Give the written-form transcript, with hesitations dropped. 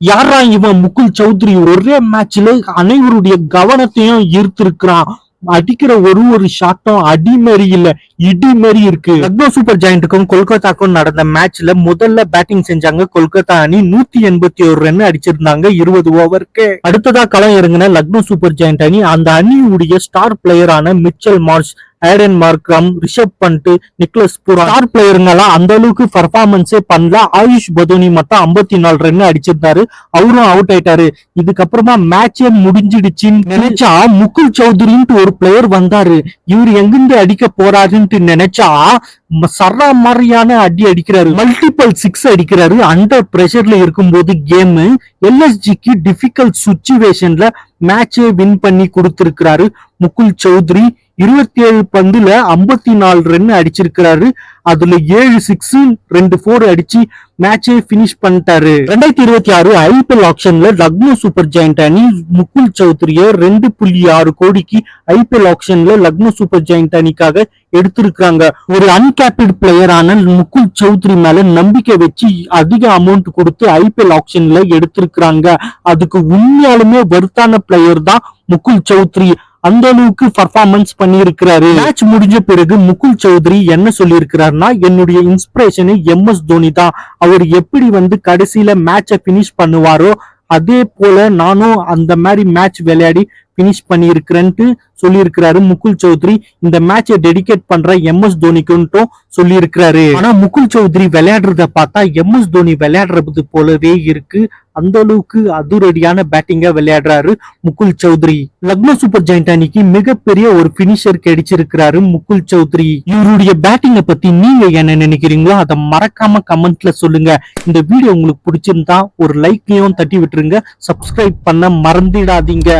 யாரா இவன் முகுல் சௌத்ரி ஒரே மேட்ச்ல அனைவருடைய கவனத்தையும் ஈர்த்திருக்கிறான். அடிக்கிற ஒரு ஷாட்டும் அடி மாரி இல்ல, இடி மாரி இருக்கு. லக்னோ சூப்பர் ஜெயண்ட்டுக்கும் கொல்கத்தாக்கும் நடந்த மேட்ச்ல முதல்ல பேட்டிங் செஞ்சாங்க கொல்கத்தா அணி. 181 ரன் அடிச்சிருந்தாங்க 20 ஓவருக்கு. அடுத்ததா களம் இறங்கின லக்னோ சூப்பர் ஜெயண்ட் அணி. அந்த அணியுடைய ஸ்டார் பிளேயரான Mitchell Marsh, Aiden Markram, Rishabh Pant, Nicholas Pooran star பிளேயருங்கெல்லாம் அந்த அளவுக்கு பர்ஃபார்மன்ஸே பண்ணல. ஆயுஷ் பதோனி மட்டும் 54 ரன் அடிச்சிருந்தாரு, அவரும் அவுட் ஆயிட்டாரு. இதுக்கப்புறமா மேட்சே முடிஞ்சிடுச்சுன்னு நினைச்சா முகுல் சௌத்ரின்ட்டு ஒரு பிளேயர் வந்தாரு. இவர் எங்கிருந்து அடிக்க போறாருன்ட்டு நினைச்சா சர்ரா மாதிரியான அடி அடிக்கிறாரு, மல்டிபிள் 6 அடிக்கிறாரு. அண்டர் பிரஷர்ல இருக்கும்போது கேம் எல்எஸ்ஜிக்கு டிஃபிகல்ட் சுச்சுவேஷன்ல மேட்சே வின் பண்ணி கொடுத்திருக்கிறாரு முகுல் சௌத்ரி. 27 பந்துல 54 ரன் அடிச்சிருக்கிறாரு. அதுல 7 6 2 4 அடிச்சு மேட்சே பினிஷ் பண்ணிட்டாரு. 2026 ஐபிஎல் ஆக்ஷன்ல லக்னோ சூப்பர் ஜெயண்ட் அணி முகுல் சௌத்ரிய 2.6 கோடிக்கு ஐபிஎல் ஆக்ஷன்ல லக்னோ சூப்பர் ஜெயண்ட் அணிக்காக எடுத்திருக்காங்க. ஒரு அன்கேப்டு பிளேயரான முகுல் சௌத்ரி மேல நம்பிக்கை வச்சு அதிக அமௌண்ட் கொடுத்து ஐபிஎல் ஆக்ஷன்ல எடுத்திருக்காங்க. அதுக்கு உண்மையாலுமே வர்த்தான பிளேயர் தான் முகுல் சௌத்ரி. அந்த அளவுக்கு பர்ஃபார்மன்ஸ் பண்ணி இருக்கிறாரு. மேட்ச் முடிஞ்ச பிறகு முகுல் சௌத்ரி என்ன சொல்லி இருக்கிறாருன்னா, என்னுடைய இன்ஸ்பிரேஷன் MS தோனி தான். அவர் எப்படி கடைசியில மேட்சை பினிஷ் பண்ணுவாரோ அதே போல நானும் அந்த மாதிரி மேட்ச் விளையாடி பினிஷ் பண்ணி இருக்கிறேன்ட்டு சொல்லி இருக்கிறாரு முகுல் சௌத்ரி. இந்த மேட்சை டெடிகேட் பண்ற MS தோனிக்குன்ட்டும் சொல்லி இருக்கிறாரு. ஆனா முகுல் சௌத்ரி விளையாடுறத பார்த்தா MS தோனி விளையாடுறது போலவே இருக்கு. அந்த அளவுக்கு அதிரடியான பேட்டிங்கா விளையாடுறாரு முகுல் சௌத்ரி. லக்னோ சூப்பர் ஜெயண்ட் அணிக்கு மிகப்பெரிய ஒரு பினிஷர் கிடைச்சிருக்கிறாரு முகுல் சௌத்ரி. இவருடைய பேட்டிங்கை பத்தி நீங்க என்ன நினைக்கிறீங்களோ அதை மறக்காம கமெண்ட்ல சொல்லுங்க. இந்த வீடியோ உங்களுக்கு பிடிச்சிருந்தா ஒரு லைக்கையும் தட்டி விட்டுருங்க. சப்ஸ்கிரைப் பண்ண மறந்துடாதீங்க.